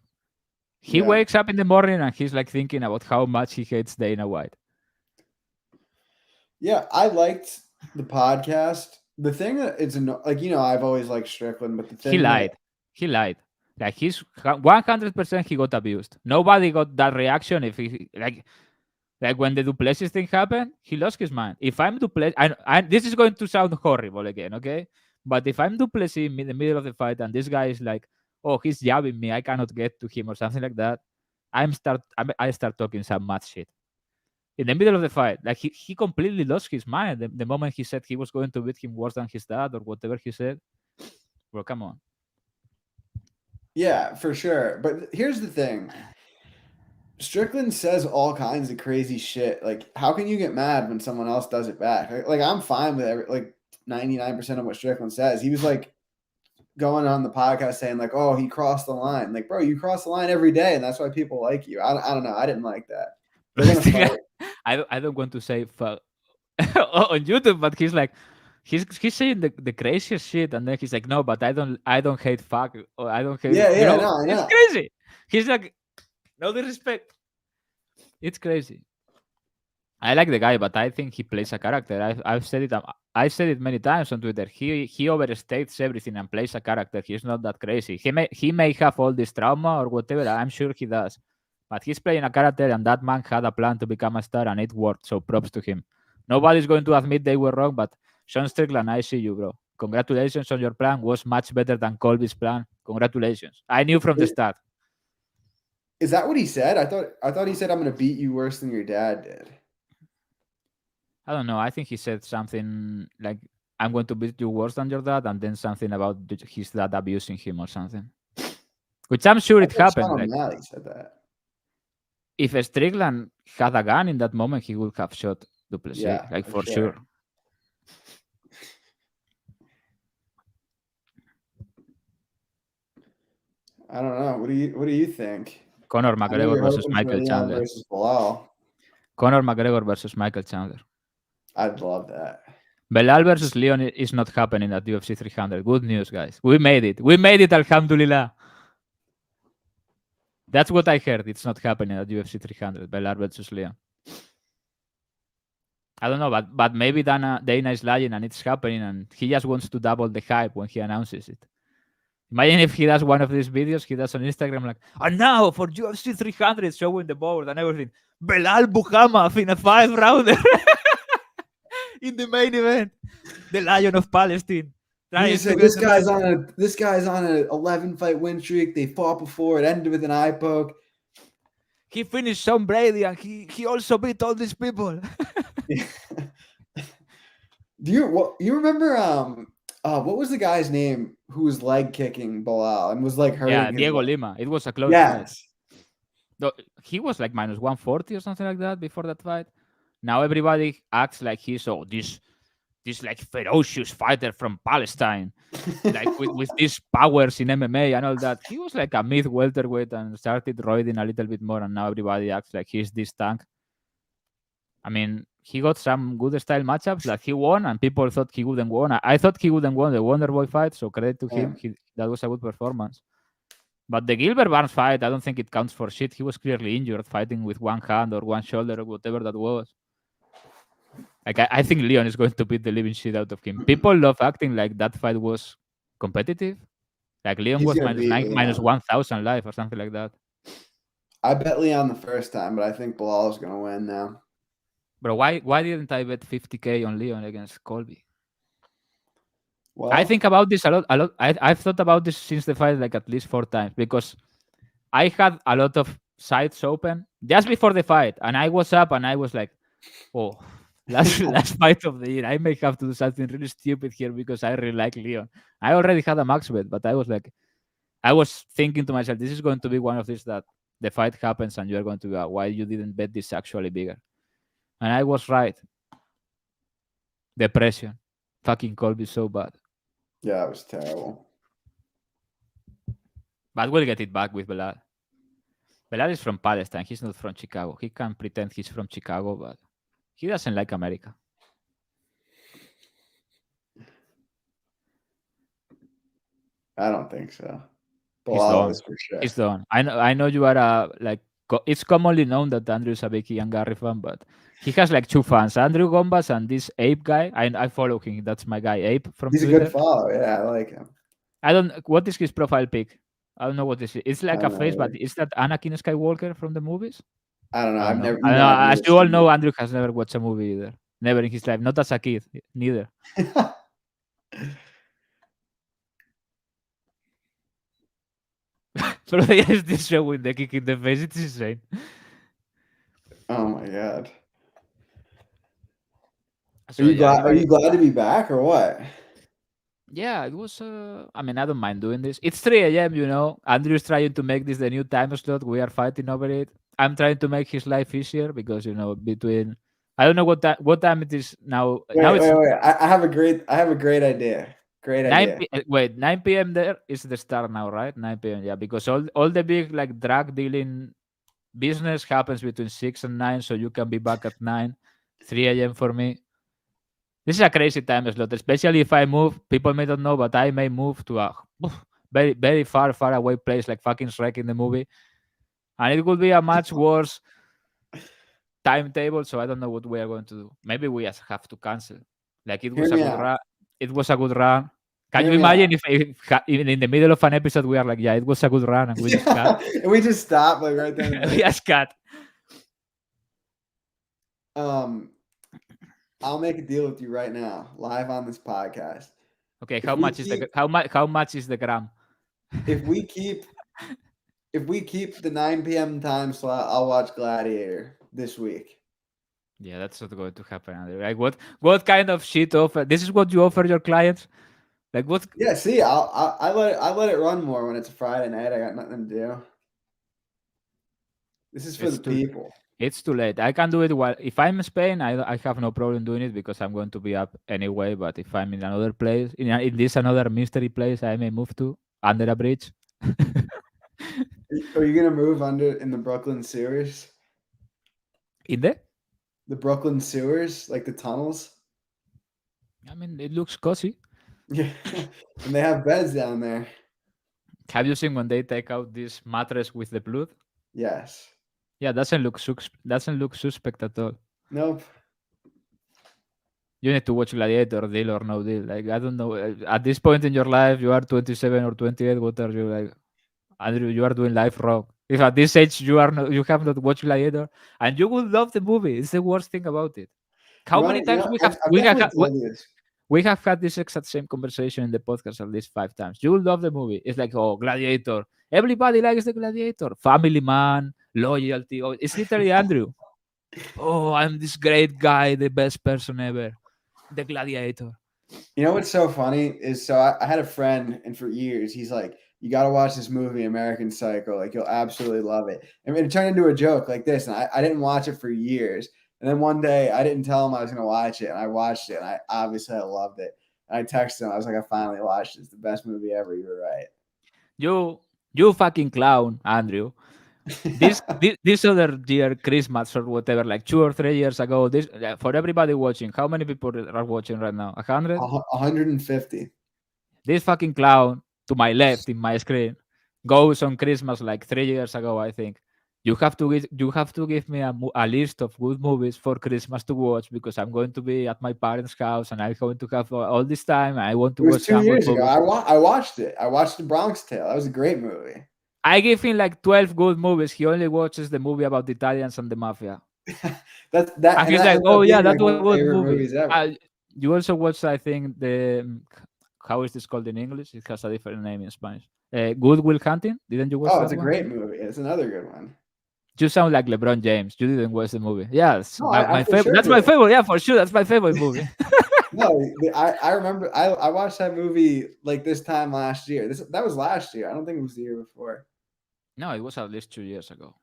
he wakes up in the morning and he's like thinking about how much he hates Dana White. Yeah, I liked the podcast. The thing that it's like, I've always liked Strickland, but the thing he lied. Like he's 100% he got abused. Nobody got that reaction if he like when the Duplessis thing happened, he lost his mind. If I'm Duplessis, this is going to sound horrible again, okay? But if I'm Duplessis in the middle of the fight and this guy is like, oh, he's jabbing me, I cannot get to him or something like that, I start talking some mad shit. In the middle of the fight, like he completely lost his mind the moment he said he was going to beat him worse than his dad or whatever he said. Bro, come on. Yeah, for sure. But here's the thing. Strickland says all kinds of crazy shit. Like, how can you get mad when someone else does it back? Like I'm fine with 99% of what Strickland says. He was like going on the podcast saying like, "Oh, he crossed the line." Like, bro, you cross the line every day, and that's why people like you. I don't know. I didn't like that. I don't want to say fuck on YouTube, but he's like, he's saying the craziest shit, and then he's like, no, but I don't hate fuck, or I don't hate. No. It's crazy. He's like, no disrespect. It's crazy. I like the guy, but I think he plays a character. I've said it. I said it many times on Twitter. He overstates everything and plays a character. He's not that crazy. He may have all this trauma or whatever. I'm sure he does. But he's playing a character, and that man had a plan to become a star, and it worked. So props to him. Nobody's going to admit they were wrong, but Sean Strickland, I see you, bro. Congratulations on your plan. Was much better than Colby's plan. Congratulations. I knew from the start. Is that what he said? I thought he said, "I'm going to beat you worse than your dad did." I don't know. I think he said something like, "I'm going to beat you worse than your dad," and then something about his dad abusing him or something. Which I'm sure it happened. Like, he said that. If Strickland had a gun in that moment, he would have shot Duplessis, for sure. I don't know. What do you think? Conor McGregor versus Michael Chandler. Versus Belal. Conor McGregor versus Michael Chandler. I'd love that. Belal versus Leon is not happening at UFC 300. Good news, guys. We made it. We made it, alhamdulillah. That's what I heard. It's not happening at UFC 300. Belal versus Leon. I don't know, but maybe Dana is lying and it's happening, and he just wants to double the hype when he announces it. Imagine if he does one of these videos, he does on Instagram like, and now for UFC 300, showing the board and everything, Belal Muhammad in a 5-rounder in the main event, the Lion of Palestine. He said, this guy's on an 11-fight win streak. They fought before. It ended with an eye poke. He finished Sean Brady, and he also beat all these people. Do you remember what was the guy's name who was leg kicking Belal and was like hurting? Yeah, Diego Lima. It was a close fight. No, he was like minus 140 or something like that before that fight. Now everybody acts like he's this like ferocious fighter from Palestine, like with these powers in MMA and all that. He was like a mid welterweight and started roiding a little bit more, and now everybody acts like he's this tank. I mean, he got some good style matchups that he won, and people thought he wouldn't win. I thought he wouldn't win the Wonderboy fight, so credit to him. That was a good performance. But the Gilbert Barnes fight, I don't think it counts for shit. He was clearly injured, fighting with one hand or one shoulder or whatever that was. Like I think Leon is going to beat the living shit out of him. People love acting like that fight was competitive. Like Leon was minus 1,000 life or something like that. I bet Leon the first time, but I think Belal is going to win now. Bro, why didn't I bet 50K on Leon against Colby? I Well, think about this a lot. A lot. I've thought about this since the fight like at least 4 times because I had a lot of sites open just before the fight, and I was up and I was like, "Oh, last fight of the year. I may have to do something really stupid here because I really like Leon." I already had a max bet, but I was like, I was thinking to myself, "This is going to be one of these that the fight happens and you are going to go, why you didn't bet this actually bigger?" And I was right. Depression, fucking Colby so bad. yeah, it was terrible. But we'll get it back with Belal. Belal is from Palestine. He's not from Chicago. He can pretend he's from Chicago, but he doesn't like America. I don't think so. He's Bilal done. is for sure. He's done. I know you are a like. It's commonly known that Andrew is a big Ian Gary fan, but he has like two fans: Andrew Gombas and this Ape guy. I follow him. That's my guy, Ape from He's a good Twitter. follow. Yeah, I like him. I don't. What is his profile pic? I don't know what this is. It's I like a don't know face, but either. is that Anakin Skywalker from the movies? I don't know. I don't I've know. never, I don't even know. I've As never you all seen know, Andrew has never watched a movie either. Never in his life. Not as a kid, neither. it. But there's this show with the kick in the face. It's insane. Oh my god. So yeah, Are you glad to be back or what? yeah, it was. I mean, I don't mind doing this. It's 3 a.m. You know, Andrew's trying to make this the new time slot. We are fighting over it. I'm trying to make his life easier because between I don't know what time it is now. Now it's Wait. I have a great idea. Great idea. wait 9 p.m. There is the start now, right? 9 p.m. Yeah, because all the big like drug dealing business happens between 6 and 9, so you can be back at 9. 3 a.m. for me. This is a crazy time slot, especially if I move. People may not know, but I may move to a very, very far away place like fucking Shrek in the movie. And it could be a much worse timetable, so I don't know what we are going to do. Maybe we just have to cancel. Like it Hear was a me good out. run. It was a good run. Can Hear you me out. imagine if even in the middle of an episode we are like, yeah, it was a good run and we just cut? And we just stop like right then and We there. just cut. I'll make a deal with you right now, live on this podcast. Okay, If we keep how much is the gram? if we keep if we keep the 9 p.m. time slot, I'll watch Gladiator this week. Yeah, that's not going to happen. Andre. Like what kind of shit offer? This is what you offer your clients? Like what? Yeah, see, I let it run more when it's a Friday night. I got nothing to do. This is for It's the too people. it's too late. I can do it while if I'm in Spain. I have no problem doing it because I'm going to be up anyway. But if I'm in another place, in this another mystery place, I may move to under a bridge. Are you gonna move under in the Brooklyn sewers? In there, The Brooklyn sewers, like the tunnels? I mean, it looks cozy. Yeah, and they have beds down there. Have you seen when they take out this mattress with the blood? Yes. Yeah, doesn't look suspect at all. Nope. You need to watch Gladiator, Deal or No Deal. Like I don't know. At this point in your life, you are 27 or 28. What are you like, Andrew? You are doing life wrong. If at this age you have not watched Gladiator, and you will love the movie. It's the worst thing about it. How many times I've definitely told you this. we have had this exact same conversation in the podcast at least 5 times. You will love the movie. It's like, oh, Gladiator. Everybody likes the Gladiator. Family man, loyalty. Oh, it's literally Andrew. Oh, I'm this great guy, the best person ever. The Gladiator. You know what's so funny is I had a friend, and for years he's like, "You got to watch this movie, American Psycho. Like you'll absolutely love it." I mean, it turned into a joke like this, and I didn't watch it for years. And then one day I didn't tell him I was going to watch it, and I watched it, and I loved it. And I texted him. I was like, "I finally watched it. It's the best movie ever." You were right. You fucking clown, Andrew. This other year, Christmas or whatever, like 2 or 3 years ago, this for everybody watching, how many people are watching right now? 100? 150. This fucking clown to my left in my screen goes on Christmas like 3 years ago, I think. You have to give me a list of good movies for Christmas to watch because I'm going to be at my parents' house and I'm going to have all this time. I want to It was watch 2 some good years ago. movies. I watched it. I watched The Bronx Tale. That was a great movie. I give him like 12 good movies. He only watches the movie about the Italians and the mafia. And he's like, ended oh up yeah, being that like was one a of my good favorite movie. movies ever. You also watched, I think, the how is this called in English? It has a different name in Spanish. Good Will Hunting. Didn't you watch Oh, that it's a one? great movie. It's another good one. You sound like LeBron James. You didn't watch the movie. Yeah, No, I my for favorite. sure That's my did. favorite. Yeah, for sure. That's my favorite movie. No, I remember I watched that movie like this time last year. That was last year. I don't think it was the year before. No, it was at least 2 years ago.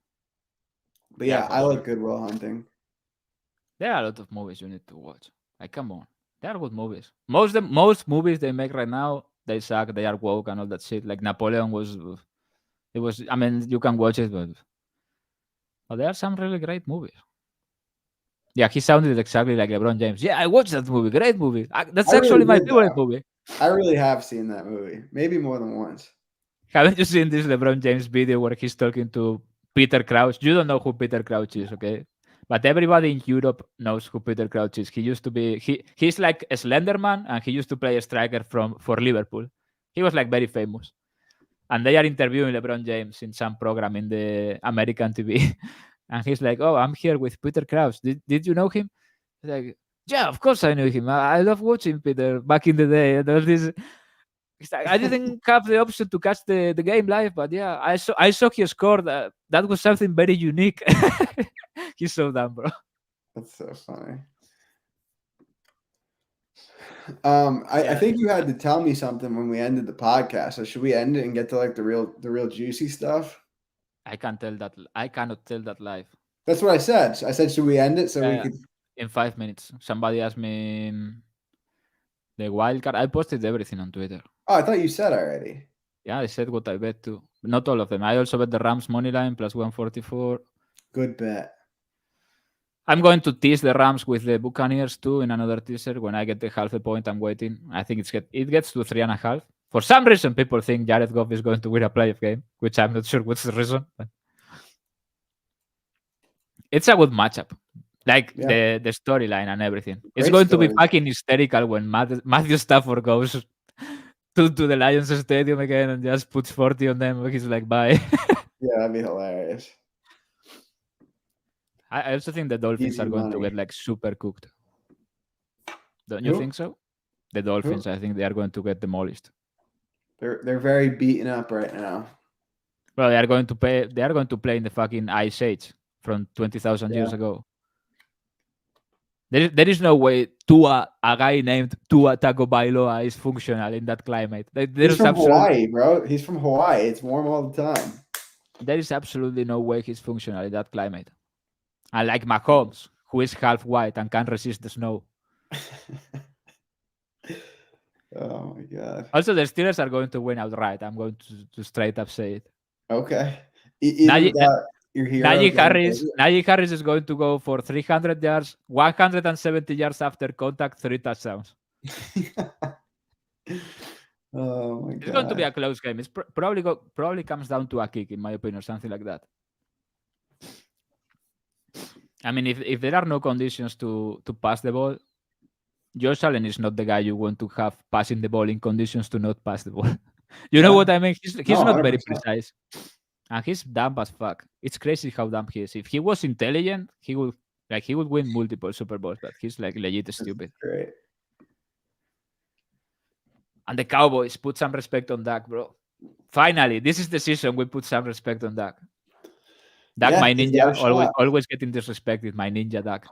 But Yeah, yeah, for I sure. like Good Will Hunting. There are a lot of movies you need to watch. Like, come on, they are good movies. Most movies they make right now, they suck. They are woke and all that shit. Like Napoleon was, it was. I mean, you can watch it, but there are some really great movies. Yeah, he sounded exactly like LeBron James. Yeah, I watched that movie. Great movie. That's I really actually my did favorite though. movie. I really have seen that movie, maybe more than once. Haven't you seen this LeBron James video where he's talking to Peter Crouch? You don't know who Peter Crouch is, okay? But everybody in Europe knows who Peter Crouch is. He used to be he's like a Slenderman, and he used to play a striker for Liverpool. He was like very famous. And they are interviewing LeBron James in some program in the American TV. And he's like, "Oh, I'm here with Peter Crouch. Did you know him?" He's like, "Yeah, of course I knew him. I love watching Peter back in the day." And all this. It's like, I didn't have the option to catch the game live, but yeah, I saw he scored. That was something very unique. He's so dumb, bro. That's so funny. I Yeah, think you had to tell me something when we ended the podcast. So should we end it and get to like the real juicy stuff? I can't tell that. I cannot tell that live. That's what I said. I said, should we end it so we Yeah, could? in 5 minutes. Somebody asked me the wild card. I posted everything on Twitter. Oh, I thought you said already. Yeah, I said what I bet too. Not all of them. I also bet the Rams money line plus 144. Good bet. I'm going to tease the Rams with the Buccaneers too in another teaser. When I get the half a point, I'm waiting. I think it gets to 3.5. For some reason, people think Jared Goff is going to win a playoff game, which I'm not sure what's the reason. But it's a good matchup. Like Yeah. the storyline and everything. It's Great going to be stories. fucking hysterical when Matthew Stafford goes to the Lions Stadium again and just puts 40 on them. He's like, bye. Yeah, that'd be hilarious. I also think the Dolphins Easy are going to money. get like super cooked. Don't you Who? think so? The Dolphins, I think they are going to get demolished. They're very beaten up right now. Well, they are going to play in the fucking Ice Age from 20,000 years Yeah. ago. There is no way a guy named Tua Tagovailoa is functional in that climate. He's from Hawaii, bro. He's from Hawaii. It's warm all the time. There is absolutely no way he's functional in that climate. And like Mahomes, who is half white and can't resist the snow. Oh my god. Also, the Steelers are going to win outright. I'm going to straight up say it. Okay. Even without your hero. Najee Harris is going to go for 300 yards, 170 yards after contact, 3 touchdowns. Oh my god. It's going to be a close game. It's probably comes down to a kick, in my opinion, something like that. I mean, if there are no conditions to pass the ball, Josh Allen is not the guy you want to have passing the ball in conditions to not pass the ball. You know what I mean? He's not very 100%. precise. And he's dumb as fuck. It's crazy how dumb he is. If he was intelligent, he would win multiple Super Bowls, but he's like legit stupid. Great. And the Cowboys put some respect on Dak, bro. Finally, this is the season we put some respect on Dak. Dak, Yeah, my he's ninja, got a shot. always getting disrespected. My ninja Dak.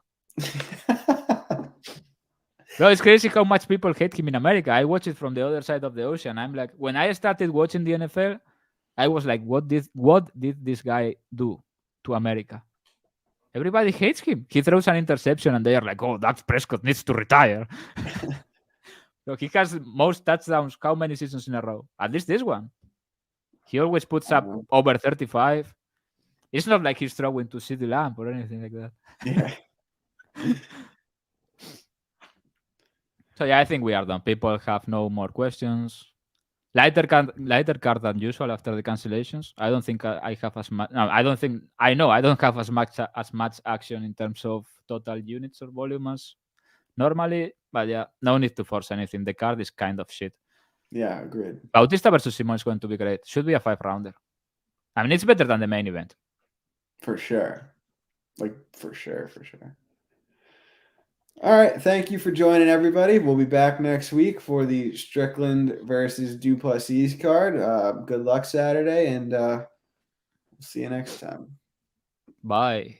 Bro, it's crazy how much people hate him in America. I watch it from the other side of the ocean. I'm like, when I started watching the NFL, I was like, what did this guy do to America? Everybody hates him. He throws an interception and they are like, oh, Dak Prescott needs to retire. So he has most touchdowns how many seasons in a row? At least this one. He always puts up over 35. It's not like he's throwing to CeeDee Lamb or anything like that. Yeah. So yeah, I think we are done. People have no more questions. Lighter card than usual after the cancellations. I don't think I have as much. No, I don't think I know. I don't have as much action in terms of total units or volume as normally. But yeah, no need to force anything. The card is kind of shit. Yeah, agreed. Bautista versus Simone is going to be great. Should be a 5-rounder. I mean, it's better than the main event. For sure. Like, for sure. All right. Thank you for joining, everybody. We'll be back next week for the Strickland versus Duplessis card. Good luck Saturday, and we'll see you next time. Bye.